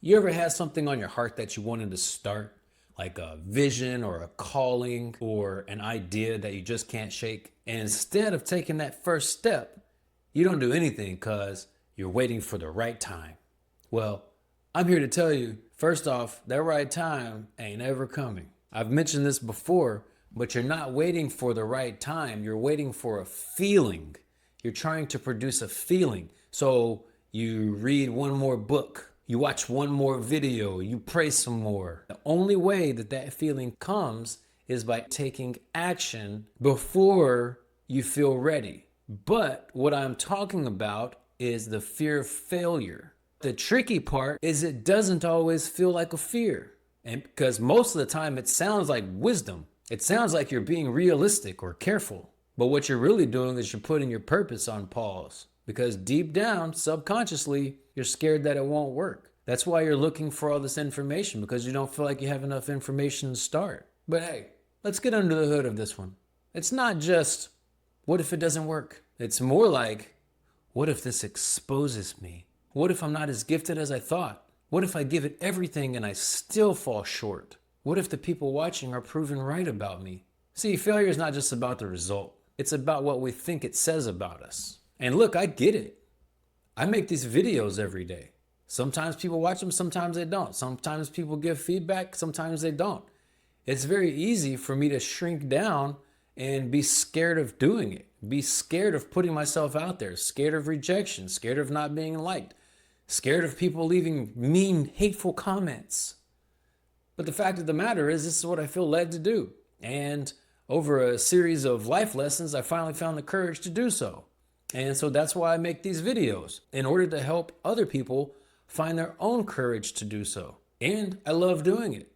You ever had something on your heart that you wanted to start, like a vision or a calling or an idea that you just can't shake? And instead of taking that first step, you don't do anything because you're waiting for the right time. Well, I'm here to tell you, first off, that right time ain't ever coming. I've mentioned this before, but you're not waiting for the right time. You're waiting for a feeling. You're trying to produce a feeling. So you read one more book, you watch one more video, you pray some more. The only way that that feeling comes is by taking action before you feel ready. But what I'm talking about is the fear of failure. The tricky part is it doesn't always feel like a fear. And because most of the time it sounds like wisdom. It sounds like you're being realistic or careful. But what you're really doing is you're putting your purpose on pause. Because deep down, subconsciously, you're scared that it won't work. That's why you're looking for all this information, because you don't feel like you have enough information to start. But hey, let's get under the hood of this one. It's not just, what if it doesn't work? It's more like, what if this exposes me? What if I'm not as gifted as I thought? What if I give it everything and I still fall short? What if the people watching are proven right about me? See, failure is not just about the result. It's about what we think it says about us. And look, I get it. I make these videos every day. Sometimes people watch them, sometimes they don't. Sometimes people give feedback, sometimes they don't. It's very easy for me to shrink down and be scared of doing it. Be scared of putting myself out there, scared of rejection, scared of not being liked, scared of people leaving mean, hateful comments. But the fact of the matter is, this is what I feel led to do. And over a series of life lessons, I finally found the courage to do so. And so that's why I make these videos, in order to help other people find their own courage to do so. And I love doing it.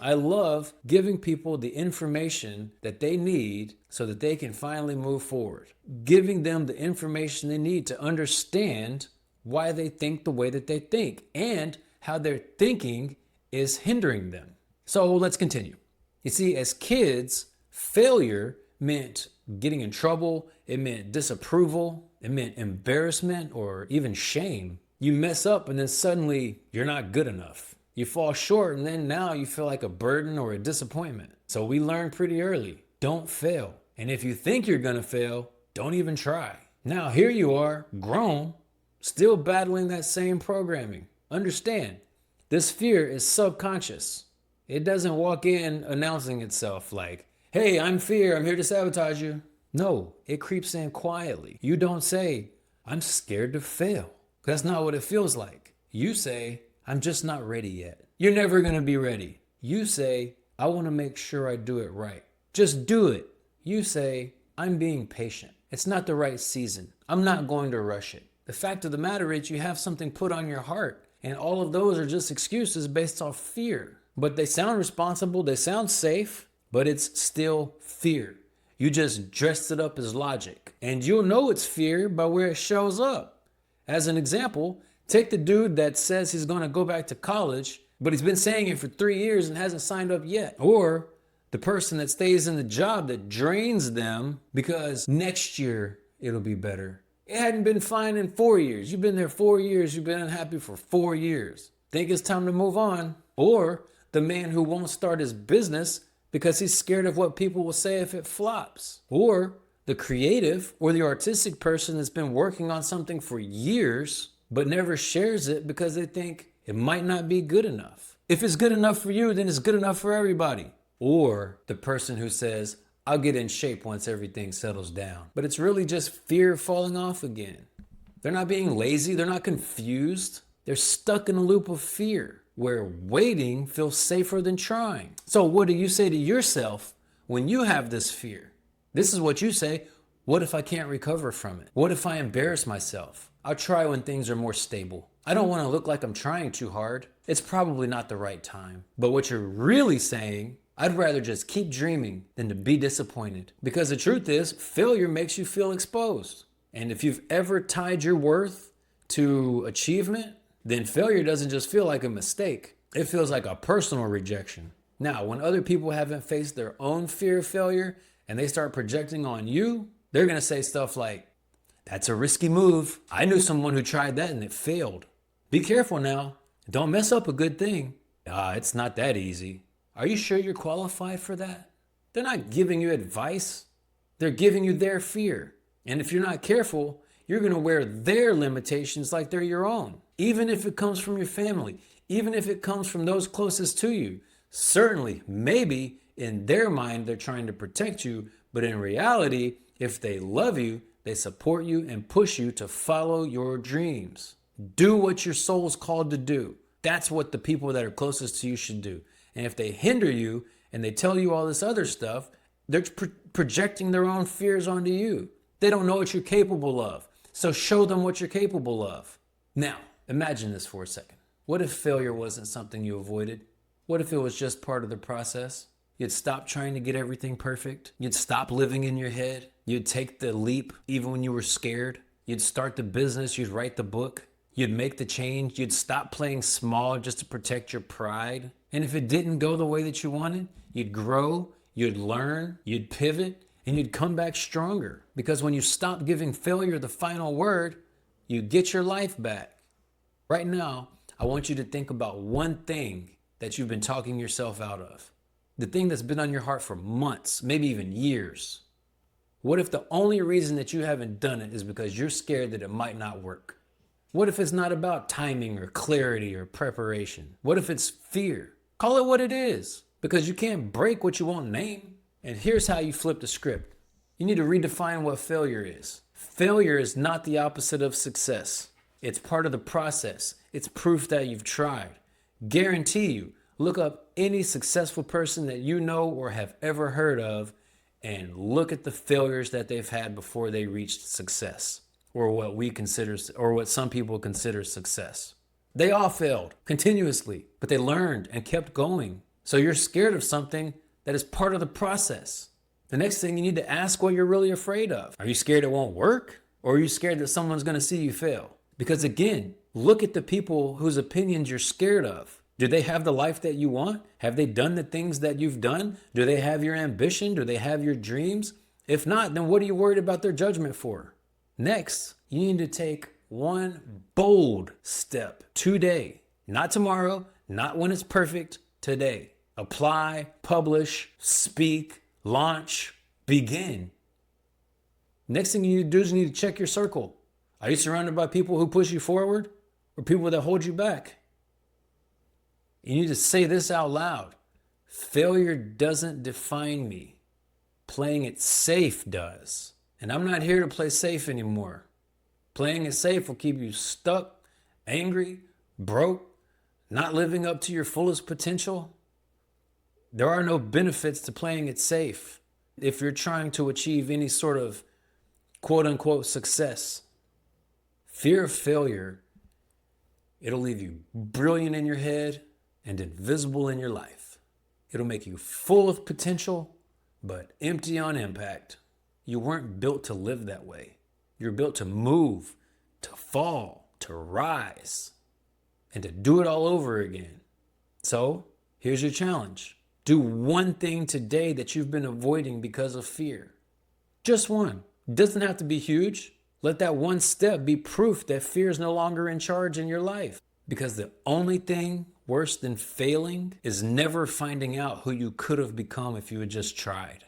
I love giving people the information that they need so that they can finally move forward. Giving them the information they need to understand why they think the way that they think and how their thinking is hindering them. So let's continue. You see, as kids, failure meant getting in trouble. It meant disapproval. It meant embarrassment or even shame. You mess up and then suddenly you're not good enough. You fall short and then now you feel like a burden or a disappointment. So we learned pretty early, don't fail. And if you think you're gonna fail, don't even try. Now here you are, grown, still battling that same programming. Understand, this fear is subconscious. It doesn't walk in announcing itself like, hey, I'm fear, I'm here to sabotage you. No, it creeps in quietly. You don't say, I'm scared to fail. That's not what it feels like. You say, I'm just not ready yet. You're never gonna be ready. You say, I wanna make sure I do it right. Just do it. You say, I'm being patient. It's not the right season. I'm not going to rush it. The fact of the matter is you have something put on your heart, and all of those are just excuses based off fear. But they sound responsible, they sound safe, but it's still fear. You just dressed it up as logic. And you'll know it's fear by where it shows up. As an example, take the dude that says he's gonna go back to college, but he's been saying it for 3 years and hasn't signed up yet. Or the person that stays in the job that drains them because next year it'll be better. It hadn't been fine in 4 years. You've been there 4 years. You've been unhappy for 4 years. Think it's time to move on. Or the man who won't start his business because he's scared of what people will say if it flops. Or the creative or the artistic person that's been working on something for years but never shares it because they think it might not be good enough. If it's good enough for you, then it's good enough for everybody. Or the person who says, I'll get in shape once everything settles down. But it's really just fear of falling off again. They're not being lazy. They're not confused. They're stuck in a loop of fear where waiting feels safer than trying. So what do you say to yourself when you have this fear? This is what you say. What if I can't recover from it? What if I embarrass myself? I'll try when things are more stable. I don't want to look like I'm trying too hard. It's probably not the right time. But what you're really saying, I'd rather just keep dreaming than to be disappointed. Because the truth is, failure makes you feel exposed. And if you've ever tied your worth to achievement, then failure doesn't just feel like a mistake. It feels like a personal rejection. Now, when other people haven't faced their own fear of failure and they start projecting on you, they're going to say stuff like, that's a risky move. I knew someone who tried that and it failed. Be careful now. Don't mess up a good thing. It's not that easy. Are you sure you're qualified for that? They're not giving you advice. They're giving you their fear. And if you're not careful, you're going to wear their limitations like they're your own. Even if it comes from your family, even if it comes from those closest to you. Certainly, maybe in their mind, they're trying to protect you. But in reality, if they love you, they support you and push you to follow your dreams. Do what your soul's called to do. That's what the people that are closest to you should do. And if they hinder you and they tell you all this other stuff, they're projecting their own fears onto you. They don't know what you're capable of. So show them what you're capable of. Now, imagine this for a second. What if failure wasn't something you avoided? What if it was just part of the process? You'd stop trying to get everything perfect. You'd stop living in your head. You'd take the leap even when you were scared. You'd start the business. You'd write the book. You'd make the change. You'd stop playing small just to protect your pride. And if it didn't go the way that you wanted, you'd grow, you'd learn, you'd pivot, and you'd come back stronger. Because when you stop giving failure the final word, you get your life back. Right now, I want you to think about one thing that you've been talking yourself out of. The thing that's been on your heart for months, maybe even years. What if the only reason that you haven't done it is because you're scared that it might not work? What if it's not about timing or clarity or preparation? What if it's fear? Call it what it is, because you can't break what you won't name. And here's how you flip the script. You need to redefine what failure is. Failure is not the opposite of success. It's part of the process. It's proof that you've tried. Guarantee you, look up any successful person that you know or have ever heard of and look at the failures that they've had before they reached success, or what some people consider success. They all failed continuously, but they learned and kept going. So you're scared of something that is part of the process. The next thing, you need to ask what you're really afraid of. Are you scared it won't work? Or are you scared that someone's going to see you fail? Because again, look at the people whose opinions you're scared of. Do they have the life that you want? Have they done the things that you've done? Do they have your ambition? Do they have your dreams? If not, then what are you worried about their judgment for? Next, you need to take one bold step today. Not tomorrow, not when it's perfect, today. Apply, publish, speak, launch, begin. Next thing you need to do is you need to check your circle. Are you surrounded by people who push you forward or people that hold you back? You need to say this out loud. Failure doesn't define me. Playing it safe does. And I'm not here to play safe anymore. Playing it safe will keep you stuck, angry, broke, not living up to your fullest potential. There are no benefits to playing it safe if you're trying to achieve any sort of quote unquote success. Fear of failure, it'll leave you brilliant in your head and invisible in your life. It'll make you full of potential, but empty on impact. You weren't built to live that way. You're built to move, to fall, to rise, and to do it all over again. So here's your challenge. Do one thing today that you've been avoiding because of fear. Just one. It doesn't have to be huge. Let that one step be proof that fear is no longer in charge in your life. Because the only thing worse than failing is never finding out who you could have become if you had just tried.